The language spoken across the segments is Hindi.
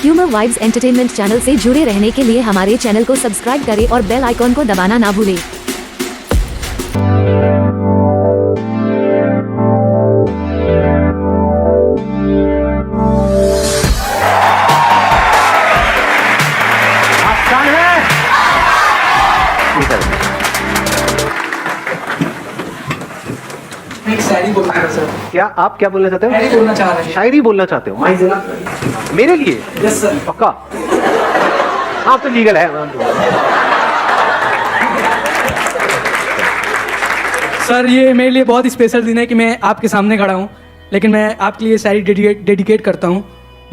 ह्यूमर वाइब्स एंटरटेनमेंट चैनल से जुड़े रहने के लिए हमारे चैनल को सब्सक्राइब करें और बेल आइकॉन को दबाना ना भूलें। शायरी बोलना है सर। क्या आप क्या बोलना चाहते हो? शायरी बोलना चाह रहे हैं। शायरी बोलना चाहते हो? मेरे लिए? Yes sir. पक्का? हाँ तो लीगल है। सर ये मेरे लिए बहुत स्पेशल दिन है कि मैं आपके सामने खड़ा हूँ, लेकिन मैं आपके लिए शायरी डेडिकेट करता हूँ।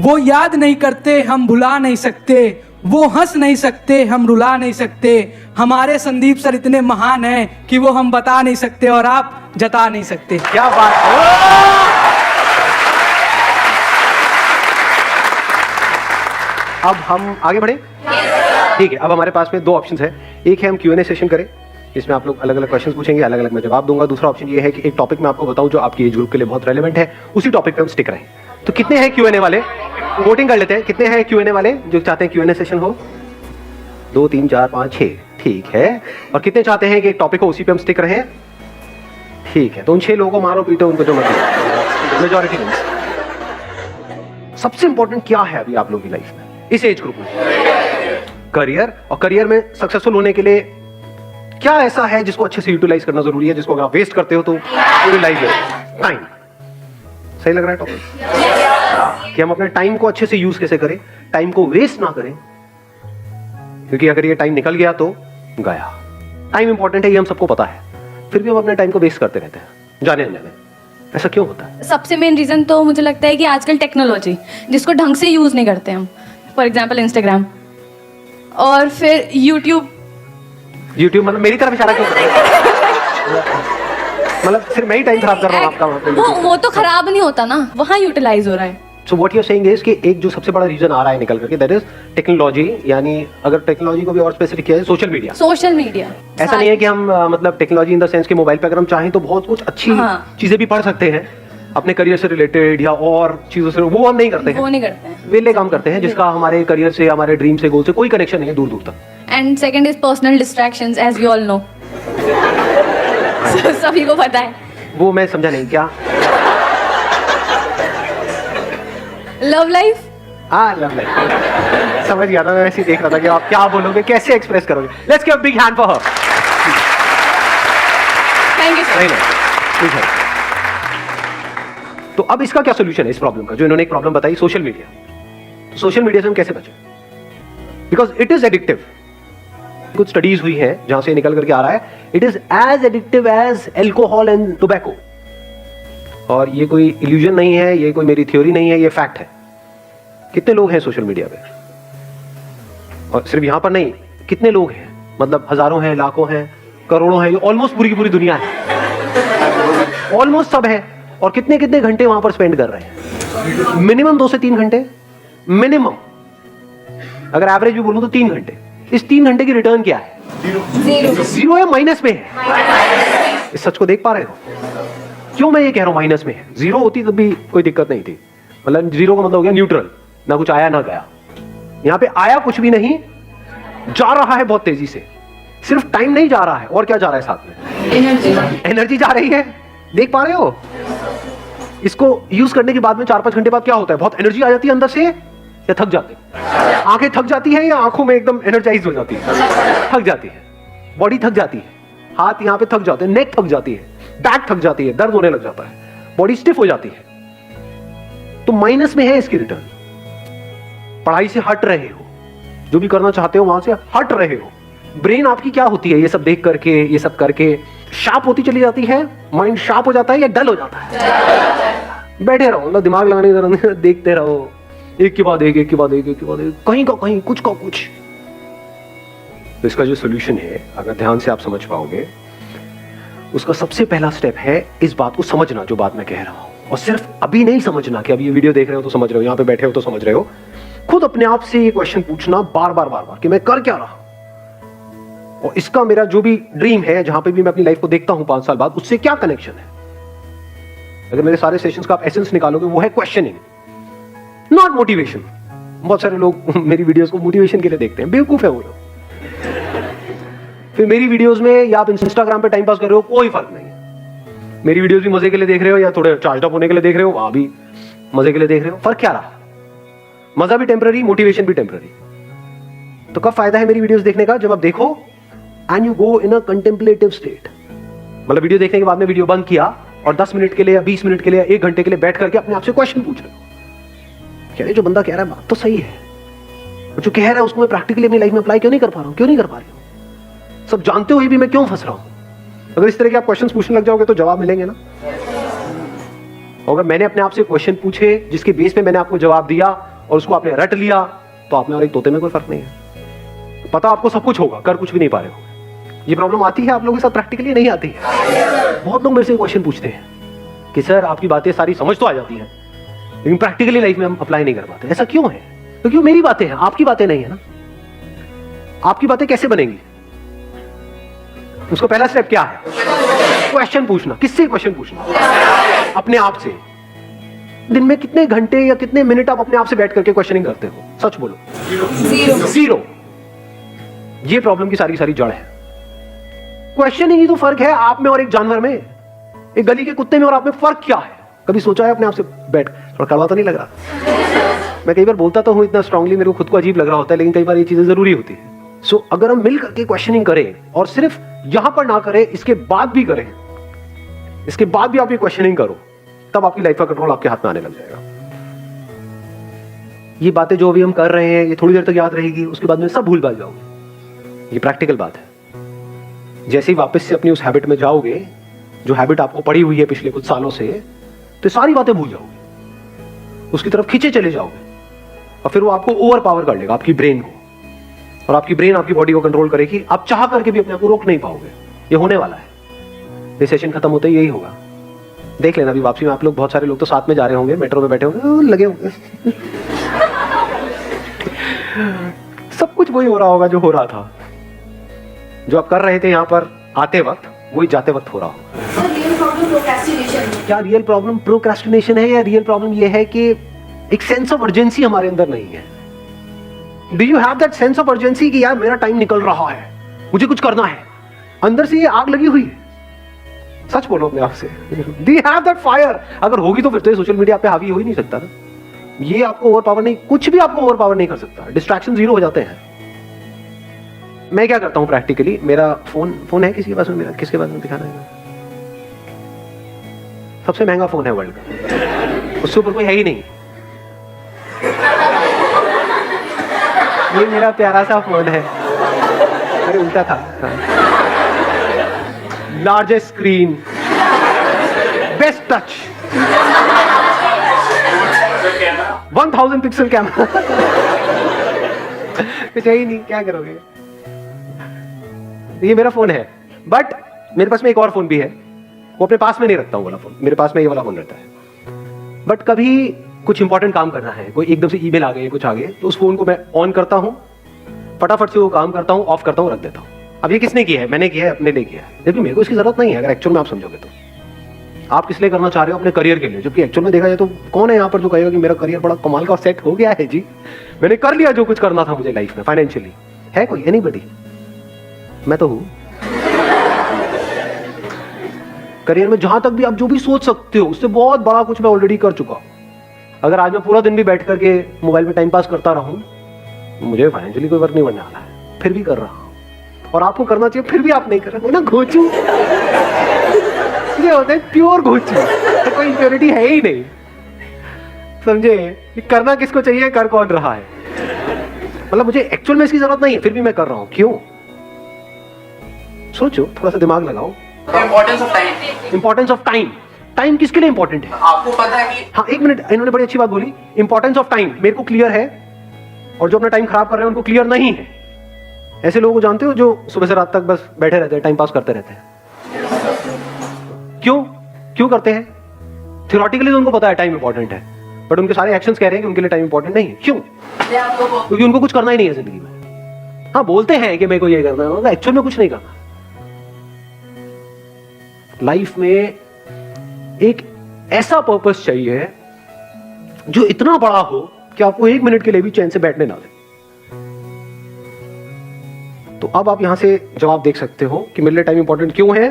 वो याद नहीं करते हम भुला नहीं सकते, वो हंस नहीं सकते हम रुला नहीं सकते, हमारे संदीप सर इतने महान हैं कि वो हम बता नहीं सकते और आप जता नहीं सकते। क्या बात है। अब हम आगे बढ़े? ठीक है, अब हमारे पास में दो ऑप्शंस है। एक है हम Q&A सेशन करें, इसमें आप लोग अलग अलग क्वेश्चंस पूछेंगे, अलग अलग मैं जवाब दूंगा। दूसरा ऑप्शन ये है कि एक टॉपिक मैं आपको बताऊं जो आपकी एज ग्रुप के लिए बहुत रेलेवेंट है, उसी टॉपिक पे हम स्टिक रहें। तो कितने हैं Q&A वाले? वोटिंग कर लेते हैं। कितने हैं Q&A वाले जो चाहते हैं Q&A सेशन हो? 2 3 4 5 6। ठीक है। और कितने चाहते हैं कि एक टॉपिक हो उसी पे हम स्टिक रहें? ठीक है। तो उन 6 लोगों को मारो पीटो, उनको जो मर्जी। मेजॉरिटी सबसे इंपॉर्टेंट क्या है अभी आप लोगों की लाइफ में इस एज ग्रुप में? करियर। और करियर में सक्सेसफुल होने के लिए क्या ऐसा है जिसको अच्छे से यूटिलाइज करना जरूरी है, जिसको अगर आप वेस्ट करते हो तो पूरी लाइफ है? टाइम। सही लग रहा है टॉपिक? कि हम अपने टाइम को अच्छे से यूज कैसे करें, टाइम को वेस्ट ना करें, क्योंकि अगर ये टाइम निकल गया तो गया। टाइम इंपॉर्टेंट है, ये हम सबको पता है, फिर भी हम अपने टाइम को वेस्ट करते रहते हैं जाने अनजाने। ऐसा क्यों होता है? सबसे मेन रीजन तो मुझे लगता है कि आजकल टेक्नोलॉजी जिसको ढंग से यूज नहीं करते हम, फॉर एग्जांपल इंस्टाग्राम और फिर यूट्यूब मतलब मेरी तरफ इशारा क्यों कर रहे हो? मतलब सिर्फ मैं ही टाइम खराब कर रहा हूँ आपका? वो तो खराब नहीं होता ना, वहाँ यूटिलाइज हो रहा है। So what you are saying is कि एक जो सबसे बड़ा रीजन आ रहा है निकल करके, दैट इज टेक्नोलॉजी। यानी अगर टेक्नोलॉजी को भी और स्पेसिफिक किया है, सोशल मीडिया। सोशल मीडिया ऐसा नहीं है कि हम मतलब टेक्नोलॉजी इन द सेंस कि मोबाइल पे अगर हम चाहें तो बहुत कुछ अच्छी चीजें भी पढ़ सकते हैं अपने करियर से रिलेटेड या और चीजों से, वो हम नहीं करते हैं। वो नहीं करते हैं, वेले काम करते हैं जिसका हमारे करियर से, हमारे ड्रीम से, गोल से कोई कनेक्शन नहीं है दूर दूर तक। And second is personal distractions, as you all know. सभी को पता है। वो मैं समझा नहीं क्या? Love life. हाँ, लव लाइफ समझ गया था मैं, वैसे ही देख रहा था कि आप क्या बोलोगे, कैसे एक्सप्रेस करोगे। Let's give a big hand for her. Thank you sir. ठीक है। तो अब इसका क्या सोल्यूशन है इस प्रॉब्लम का, जो इन्होंने एक प्रॉब्लम बताई, सोशल मीडिया। तो सोशल मीडिया से हम कैसे बचें? Because it is addictive. कुछ स्टडीज हुई है जहां से निकल करके आ रहा है, it is as addictive as alcohol and tobacco. और ये कोई इल्यूजन नहीं है, ये कोई मेरी थ्योरी नहीं है, ये फैक्ट है। कितने लोग हैं सोशल मीडिया पे? और सिर्फ यहां पर नहीं, कितने लोग हैं, मतलब हजारों हैं, लाखों हैं, करोड़ों हैं, ऑलमोस्ट पूरी की पूरी दुनिया है, ऑलमोस्ट सब है। और कितने कितने घंटे वहां पर स्पेंड कर रहे हैं? मिनिमम 2 से 3 घंटे मिनिमम। अगर एवरेज भी बोलूं तो 3 घंटे। इस 3 घंटे की रिटर्न क्या है? जीरो है, माइनस में है। इस सच को देख पा रहे हो? क्यों मैं ये कह रहा हूं माइनस में है? जीरो होती तब भी कोई दिक्कत नहीं थी, मतलब जीरो का मतलब हो गया न्यूट्रल, ना कुछ आया ना गया। यहां पे आया कुछ भी नहीं, जा रहा है बहुत तेजी से। सिर्फ टाइम नहीं जा रहा है, और क्या जा रहा है साथ में? एनर्जी जा रही है। देख पा रहे हो? इसको यूज करने के बाद में 4-5 घंटे बाद क्या होता है? बहुत एनर्जी आ जाती है अंदर से, या थक जाते हैं? आंखें थक जाती है या आंखों में एकदम एनर्जाइज हो जाती है? थक जाती है। बॉडी थक जाती है, हाथ यहाँ पे थक जाते हैं, नेक थक जाती है, बैक थक जाती है, दर्द होने लग जाता है, बॉडी स्टिफ हो जाती है। तो माइनस में है इसकी रिटर्न। पढ़ाई से हट रहे हो, जो भी करना चाहते हो वहां से हट रहे हो। ब्रेन आपकी क्या होती है ये सब देख करके, ये सब करके शार्प होती चली जाती है? माइंड शार्प हो जाता है या डल हो जाता है? बैठे रहो, मतलब दिमाग लगाने की जरूरत नहीं, देखते रहो, एक के बाद एक, एक के बाद एक, एक के बाद एक, कहीं का कहीं, कुछ का कुछ। तो इसका जो सोल्यूशन है, अगर ध्यान से आप समझ पाओगे, उसका सबसे पहला स्टेप है इस बात को समझना जो बात मैं कह रहा हूं। और सिर्फ अभी नहीं समझना कि अभी ये वीडियो देख रहे हो तो समझ रहे हो, यहां पे बैठे हो तो समझ रहे हो। खुद अपने आप से ये क्वेश्चन पूछना बार बार कि मैं कर क्या रहा हूं। और इसका मेरा जो भी ड्रीम है, जहां पे भी मैं अपनी लाइफ को देखता हूं 5 साल बाद, उससे क्या कनेक्शन है? अगर मेरे सारे सेशंस का आप एसेंस निकालोगे, वो है क्वेश्चनिंग, नॉट मोटिवेशन। बहुत सारे लोग मेरी वीडियोस को मोटिवेशन के लिए देखते हैं, बेवकूफ है वो लोग। फिर मेरी वीडियोस में या आप इंस्टाग्राम पे टाइम पास कर रहे हो, कोई फर्क नहीं है। मेरी वीडियोस भी मजे के लिए देख रहे हो या थोड़े चार्ज अप होने के लिए देख रहे हो, वहां भी मजे के लिए देख रहे हो, फर्क क्या रहा? मजा भी टेम्पररी, मोटिवेशन भी टेम्पररी। तो कब फायदा है मेरी वीडियोस देखने का? जब आप देखो and you go in a contemplative state. मतलब वीडियो देखने के बाद में वीडियो बंद किया और 10 मिनट के लिए या 20 मिनट के लिए या 1 घंटे के लिए बैठ करके अपने आप से क्वेश्चन पूछ रहे हो, क्या जो बंदा कह रहा है बात तो सही है, जो कह रहा है उसको मैं प्रैक्टिकली अपनी लाइफ में अप्लाई क्यों नहीं कर पा रहा हूं, क्यों नहीं कर पा रही हूं? सब जानते हुए भी मैं क्यों फंस रहा हूं? अगर इस तरह के आप क्वेश्चन पूछने लग जाओगे तो जवाब मिलेंगे ना। अगर मैंने अपने आप से क्वेश्चन पूछे जिसके बेस पे मैंने आपको जवाब दिया और उसको आपने रट लिया, तो आप में और एक तोते में कोई फर्क नहीं है। पता आपको सब कुछ होगा, कर कुछ भी नहीं पा रहे हो। ये प्रॉब्लम आती है आप लोगों के साथ? प्रैक्टिकली नहीं आती है। बहुत लोग मेरे से क्वेश्चन पूछते हैं कि सर आपकी बातें सारी समझ तो आ जाती हैं लेकिन प्रैक्टिकली लाइफ में हम अप्लाई नहीं कर पाते, ऐसा क्यों है? क्योंकि वो मेरी बातें हैं, आपकी बातें नहीं है ना। आपकी बातें कैसे बनेंगी? उसका पहला स्टेप क्या है? क्वेश्चन पूछना। किससे क्वेश्चन पूछना? अपने आप से। दिन में कितने घंटे या कितने मिनट आप अपने आप से बैठ करके क्वेश्चनिंग करते हो? सच बोलो। जीरो। ये प्रॉब्लम की सारी जड़ है। क्वेश्चनिंग ही तो फर्क है आप में और एक जानवर में, एक गली के कुत्ते में और आप में फर्क क्या है? कभी सोचा है अपने आप से बैठ? थोड़ा कड़वा तो नहीं लग रहा? मैं कई बार बोलता तो हूं इतना स्ट्रांगली, मेरे को खुद को अजीब लग रहा होता है, लेकिन कई बार ये चीजें जरूरी होती है। सो अगर हम मिल करके क्वेश्चनिंग करें और सिर्फ यहां पर ना करें, इसके बाद भी करें, इसके बाद भी आप ये क्वेश्चनिंग करो, तब आपकी लाइफ का कंट्रोल आपके हाथ में आने लग जाएगा। ये बातें जो अभी हम कर रहे हैं ये थोड़ी देर तक याद रहेगी, उसके बाद में सब भूल भाल जाओगे। ये प्रैक्टिकल बात है। जैसे ही वापस से अपनी उस हैबिट में जाओगे जो हैबिट आपको पड़ी हुई है पिछले कुछ सालों से, तो सारी बातें भूल जाओगे, उसकी तरफ खींचे चले जाओगे और फिर वो आपको ओवर पावर कर लेगा, आपकी ब्रेन को, और आपकी ब्रेन आपकी बॉडी को कंट्रोल करेगी। आप चाह करके भी अपने आप को रोक नहीं पाओगे। ये होने वाला है। ये सेशन खत्म होते ही यही होगा। देख लेना अभी वापसी में आप लोग, बहुत सारे लोग तो साथ में जा रहे होंगे, मेट्रो में बैठे होंगे, लगे होंगे सब कुछ वही हो रहा होगा जो हो रहा था, जो आप कर रहे थे यहां पर आते वक्त, वही जाते वक्त हो रहा होगा। क्या रियल प्रॉब्लम प्रोक्रेस्टिनेशन है या रियल प्रॉब्लम ये है कि एक सेंस ऑफ अर्जेंसी हमारे अंदर नहीं है? Do you have that sense of urgency कि यार मेरा टाइम निकल रहा है, मुझे कुछ करना है? अंदर से ये आग लगी हुई है। सच बोलो अपने आप से। Do you have that fire? अगर होगी तो फिर तो ये सोशल मीडिया पे हावी हो ही नहीं सकता ना। ये आपको ओवर पावर नहीं, कुछ भी आपको ओवर पावर नहीं कर सकता। डिस्ट्रैक्शन जीरो हो जाते हैं। मैं क्या करता हूं प्रैक्टिकली, मेरा फोन है किसी के पास में? मेरा किसके पास में दिखाना है? सबसे महंगा फोन है वर्ल्ड का, उससे ऊपर कोई है ही नहीं। ये मेरा प्यारा सा फोन है, अरे उल्टा था। Largest screen, best touch, 1000 pixel camera. कुछ है ही नहीं, क्या करोगे? ये मेरा फोन है, बट मेरे पास में एक और फोन भी है, वो अपने पास में नहीं रखता हूं वाला फोन। मेरे पास में ये वाला फोन रहता है। बट कभी कुछ इंपॉर्टेंट काम करना है, कोई एकदम से ईमेल आ गए, कुछ आ गए, तो उस फोन को मैं ऑन करता हूं, फटाफट से वो काम करता हूं, ऑफ करता हूं, रख देता हूं। अब ये किसने किया है? मैंने किया है, अपने लिए किया है, जबकि मेरे को इसकी जरूरत नहीं है। अगर एक्चुअल में आप समझोगे तो आप किस लिए करना चाह रहे हो? अपने करियर के लिए। जबकि एक्चुअल में देखा जाए तो कौन है यहाँ पर जो कहेगा कि मेरा करियर बड़ा कमाल का सेट हो गया है जी, मैंने कर लिया जो कुछ करना था मुझे लाइफ में फाइनेंशियली? है कोई? एनीबॉडी? मैं तो हूं। करियर में जहां तक भी आप जो भी सोच सकते हो उससे बहुत बड़ा कुछ मैं ऑलरेडी कर चुका हूं। अगर आज मैं पूरा दिन भी बैठ करके मोबाइल पे टाइम पास करता रहूं, मुझे फाइनेंशियली कोई वर्क नहीं बनने वाला है, फिर भी कर रहा हूं। और आपको करना चाहिए, फिर भी आप नहीं कर रहे ना। घोचू ये होता है प्योर घोचू, तो कोई इंप्योरिटी है ही नहीं। समझे? कि करना किसको चाहिए, कर कौन रहा है। मतलब मुझे एक्चुअल में इसकी जरूरत नहीं है, फिर भी मैं कर रहा हूं। क्यों? सोचो, थोड़ा सा दिमाग लगाओ। Importance of time. Importance of time. Time किसके लिए इंपॉर्टेंट है? आपको पता है कि हाँ, एक मिनट, इन्होंने बड़ी अच्छी बात बोली। इंपॉर्टेंस ऑफ टाइम मेरे को क्लियर है, और जो अपना टाइम खराब कर रहे हैं उनको क्लियर नहीं है। ऐसे लोगों को जानते हो जो सुबह से रात तक बस बैठे रहते हैं, टाइम पास करते रहते हैं। क्यों करते हैं? थियोरेटिकली तो उनको पता है टाइम इंपॉर्टेंट है, बट उनके सारे एक्शंस कह रहे हैं कि उनके लिए टाइम इंपॉर्टेंट नहीं है। क्यों? क्योंकि उनको कुछ करना ही नहीं है जिंदगी में। हाँ, बोलते हैं कि मेरे को ये करना है, एक्चुअल में कुछ नहीं करना। लाइफ में एक ऐसा पर्पस चाहिए जो इतना बड़ा हो कि आपको 1 मिनट के लिए भी चैन से बैठने ना दे। तो अब आप यहां से जवाब देख सकते हो कि मेरे लिए टाइम इंपॉर्टेंट क्यों है।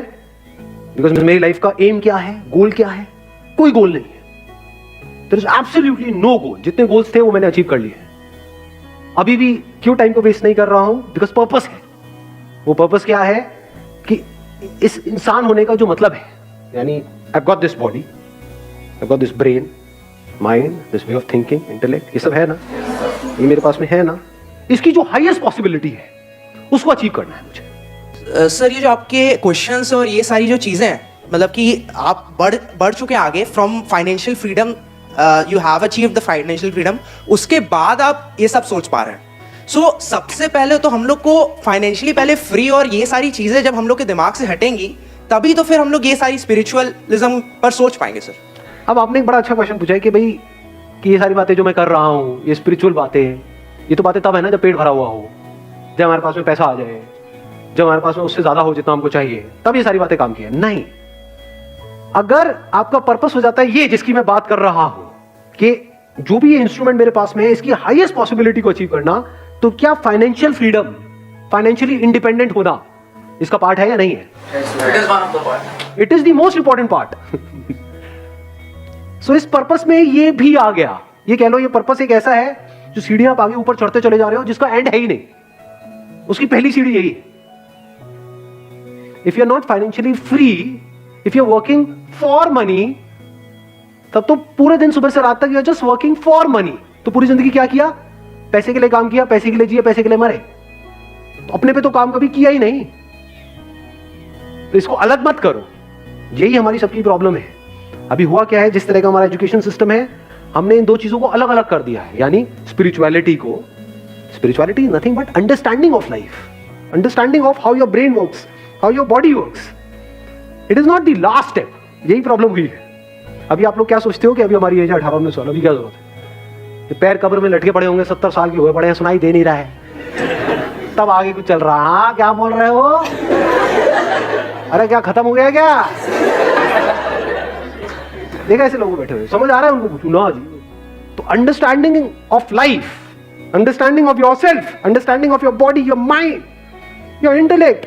बिकॉज मेरी लाइफ का एम क्या है, गोल क्या है? कोई गोल नहीं है। देयर इज एब्सोल्युटली नो गोल। जितने गोल्स थे वो मैंने अचीव कर लिए हैं। अभी भी क्यों टाइम को वेस्ट नहीं कर रहा हूं? बिकॉज पर्पस है। वो पर्पस क्या है कि इस इंसान होने का जो मतलब है, यानी I got this body, I got this brain, mind, this way of thinking, intellect, ये सब है ना, ये मेरे पास में है ना, इसकी जो हाईएस्ट पॉसिबिलिटी है उसको अचीव करना है मुझे। सर ये जो आपके क्वेश्चंस और ये सारी जो चीज़ें हैं, मतलब कि आप बढ़ चुके हैं आगे from financial freedom, you have achieved the financial freedom, उसके बाद आप ये सब सोच पा रहे हैं। सो सबसे पहले तो हम लोग को फाइनेंशियली पहले फ्री और ये सारी चीज़ें जब हम लोग के दिमाग से हटेंगी तभी तो फिर हम लोग ये सारी स्पिरिचुअलिज्म पर सोच पाएंगे सर। अब आपने एक बड़ा अच्छा क्वेश्चन पूछा है कि भाई कि ये सारी बातें जो मैं कर रहा हूँ, ये स्पिरिचुअल बातें, ये तो बातें तब है ना जब पेट भरा हुआ हो, जब हमारे पास में पैसा आ जाए, जब हमारे पास में उससे ज्यादा हो जितना हमको चाहिए, तब ये सारी बातें काम की है। नहीं, अगर आपका पर्पस हो जाता है ये जिसकी मैं बात कर रहा हूं कि जो भी ये इंस्ट्रूमेंट मेरे पास में है इसकी हाईएस्ट पॉसिबिलिटी को अचीव करना, तो क्या फाइनेंशियल फ्रीडम, फाइनेंशियली इंडिपेंडेंट होना इसका पार्ट है या नहीं है? It is one of the part. It is the most important part. So इस पर्पस में ये भी आ गया। ये कह लो ये पर्पस एक ऐसा है जो सीढ़ियां आप आगे ऊपर चढ़ते चले जा रहे हो जिसका एंड है ही नहीं, उसकी पहली सीढ़ी यही है। If you are not financially free, if you are working for money, तब तो पूरे दिन सुबह से रात तक you are just working for money. तो पूरी जिंदगी क्या किया? पैसे के लिए काम किया, पैसे के लिए जिए, पैसे के लिए मरे। तो अपने पे तो काम कभी किया ही नहीं। तो इसको अलग मत करो। यही हमारी सबकी प्रॉब्लम है। अभी हुआ क्या है, जिस तरह का हमारा एजुकेशन सिस्टम है, हमने इन दो चीजों को अलग अलग कर दिया है। यानी स्पिरिचुअलिटी को, spirituality is nothing but understanding of life, understanding of how your brain works, how your body works. It is not the last step. यही प्रॉब्लम हुई है। अभी आप लोग क्या सोचते हो कि अभी हमारी एज 18-19 साल, अभी क्या जरूरत है? ये पैर कब्र में लटके पड़े होंगे, 70 साल के हुए पड़े हैं, सुनाई दे नहीं रहा है, तब आगे कुछ चल रहा। हाँ क्या बोल रहे हो? अरे क्या खत्म हो गया क्या? देखा ऐसे लोग बैठे हुए, समझ आ रहा है उनको? पूछू ना जी। तो understanding of life, understanding of your self, understanding of your body, your mind, your intellect,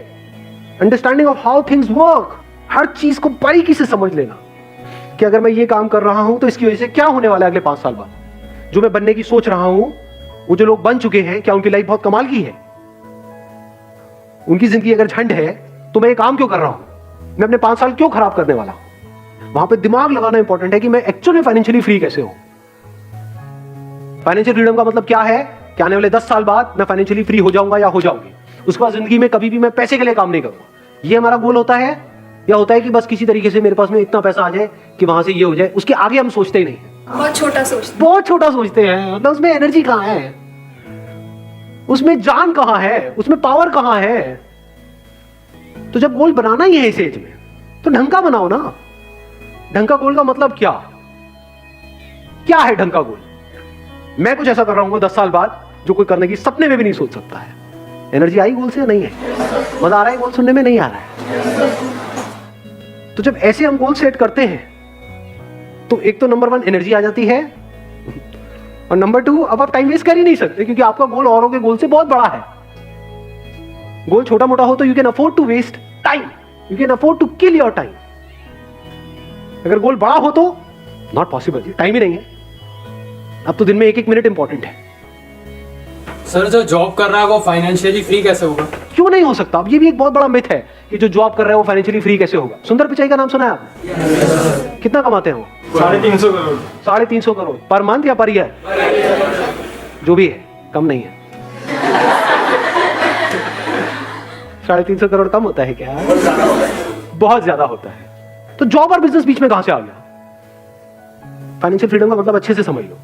understanding of how things work, हर चीज को बारीकी से समझ लेना कि अगर मैं ये काम कर रहा हूं तो इसकी वजह से क्या होने वाला है अगले 5 साल बाद। जो मैं बनने की सोच रहा हूं, वो जो लोग बन चुके हैं, क्या उनकी लाइफ बहुत कमाल की है? उनकी जिंदगी अगर झंड है तो मैं ये काम क्यों कर रहा हूं? मैं अपने 5 साल क्यों खराब करने वाला? वहां पे दिमाग लगाना इंपॉर्टेंट है कि मैं एक्चुअली फाइनेंशियली फ्री कैसे हूं। फाइनेंशियल फ्रीडम का मतलब क्या है कि आने वाले 10 साल बाद मैं फाइनेंशियली फ्री हो जाऊंगा या हो जाऊंगी। उसके बाद जिंदगी में कभी भी मैं पैसे के लिए काम नहीं करूंगा। ये हमारा गोल होता है, या होता है कि बस किसी तरीके से मेरे पास में इतना पैसा आ जाए कि वहां से ये हो जाए। उसके आगे हम सोचते ही नहीं, बहुत छोटा सोचते बहुत छोटा सोचते हैं। मतलब उसमें एनर्जी कहां है, उसमें जान कहां है, उसमें पावर कहां है? तो जब गोल बनाना ही है इस एज में, तो ढंग का बनाओ ना। ढंग का गोल का मतलब क्या क्या है? ढंग का गोल मैं कुछ ऐसा कर रहा हूं 10 साल बाद जो कोई करने की सपने में भी नहीं सोच सकता है। एनर्जी आई गोल से या नहीं है? मजा आ रहा है गोल सुनने में? नहीं आ रहा है। तो जब ऐसे हम गोल सेट करते हैं तो एक तो नंबर 1 एनर्जी आ जाती है, और नंबर 2 अब आप टाइम वेस्ट कर ही नहीं सकते क्योंकि आपका गोल औरों के गोल से बहुत बड़ा है। गोल छोटा मोटा हो तो you can afford to waste time, you can afford to kill your time. अगर गोल बड़ा हो तो नॉट पॉसिबल, टाइम ही नहीं है। अब तो दिन में 1-1 मिनट इंपॉर्टेंट है। सर जो जॉब कर रहा है वो फाइनेंशियली फ्री कैसे होगा? क्यों नहीं हो सकता? अब ये भी एक बहुत बड़ा मिथ है कि जो जॉब कर रहा है वो फाइनेंशियली फ्री कैसे होगा। सुंदर पिचाई का नाम सुना है आपने? कितना कमाते हैं वो? 350 करोड़। 350 करोड़ पर मंथ या पर ईयर? जो भी है, कम नहीं है। 350 करोड़ कम होता है क्या? बहुत ज्यादा होता है। तो जॉब और बिजनेस बीच में कहां से आ गया? फाइनेंशियल फ्रीडम का मतलब अच्छे से समझ लो।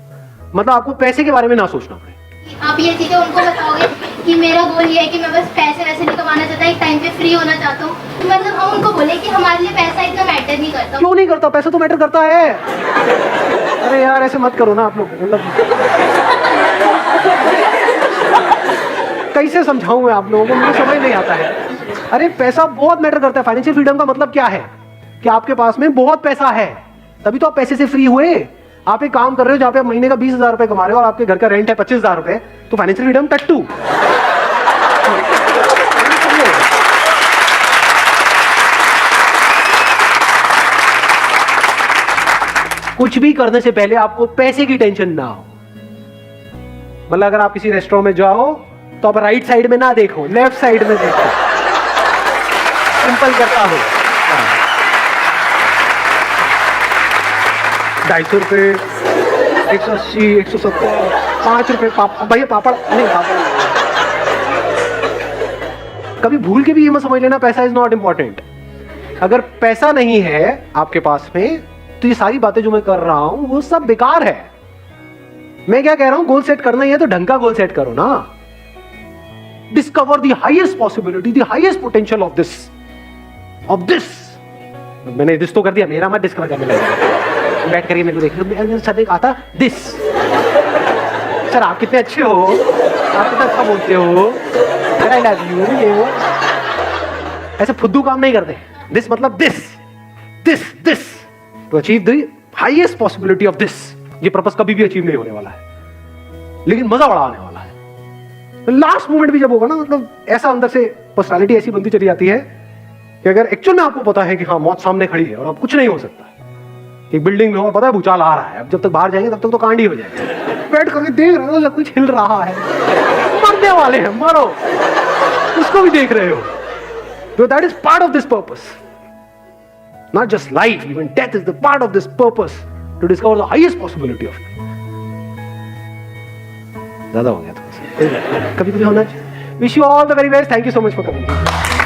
मतलब आपको पैसे के बारे में ना सोचना पड़े। आप ये चीजें उनको बताओगे कि मेरा गोल ये है कि मैं बस पैसे वैसे नहीं कमाना चाहता, एक टाइम पे फ्री होना चाहता हूँ, तो मतलब हम उनको बोले कि हमारे लिए पैसा इतना मैटर नहीं करता। क्यों नहीं करता? पैसा तो मैटर करता है। अरे यार ऐसे मत करो ना आप लोग। मतलब कैसे समझाऊं मैं आप लोगों को? मुझे समझ नहीं आता है। अरे पैसा बहुत मैटर करता है। फाइनेंशियल फ्रीडम का मतलब क्या है कि आपके पास में बहुत पैसा है, तभी तो आप पैसे से फ्री हुए। आप एक काम कर रहे हो जहां पे आप महीने का 20,000 रुपए कमा रहे हो और आपके घर का रेंट है 25,000 रुपए, तो फाइनेंशियल फ्रीडम टट्टू। कुछ भी करने से पहले आपको पैसे की टेंशन ना हो। मतलब अगर आप किसी रेस्टोरेंट में जाओ तो आप राइट साइड में ना देखो, लेफ्ट साइड में देखो। सिंपल करता हो। 250 रुपए, 180, 170, 5 रुपए भैया पापड़ नहीं, पापड़ कभी भूल के भी ये मत समझ लेना पैसा इज नॉट इंपॉर्टेंट। अगर पैसा नहीं है आपके पास में तो ये सारी बातें जो मैं कर रहा हूं वो सब बेकार है। मैं क्या कह रहा हूं, गोल सेट करना ही है तो ढंग का गोल सेट करो ना। Discover the highest possibility, the highest potential of this. मैंने दिस तो कर दिया, मेरा मत डिस्कवर करने लगा। बैठ करके मेरे को देख सर एक आता दिस। सर आप कितने अच्छे हो, आप कितना अच्छा बोलते हो, आई लव यू, ये वो ऐसे फुद्दू काम नहीं करते। दिस मतलब this to achieve the highest possibility of this. ये पर्पस कभी भी अचीव नहीं होने वाला है, लेकिन मजा बड़ा आने वाला है। लास्ट मोमेंट भी जब होगा ना, मतलब ऐसा अंदर से पर्सनालिटी ऐसी बनती चली जाती है कि अगर एक्चुअल में आपको पता है कि हाँ मौत सामने खड़ी है और अब कुछ नहीं हो सकता, एक बिल्डिंग में हो पता है भूचाल आ रहा है, अब जब तक बाहर जाएंगे तब तक तो कांड ही हो जाएगा। बैठ करके देख रहे हो सब कुछ हिल रहा है, मरने वाले हैं, मरो, उसको भी देख रहे हो। तो that is part of this purpose. Not just life, even death is the part of this purpose to discover the highest possibility of it. ज़्यादा हो गया थोड़ा सा, कभी कभी होना चाहिए। Wish you all the very best. Thank you so much for coming.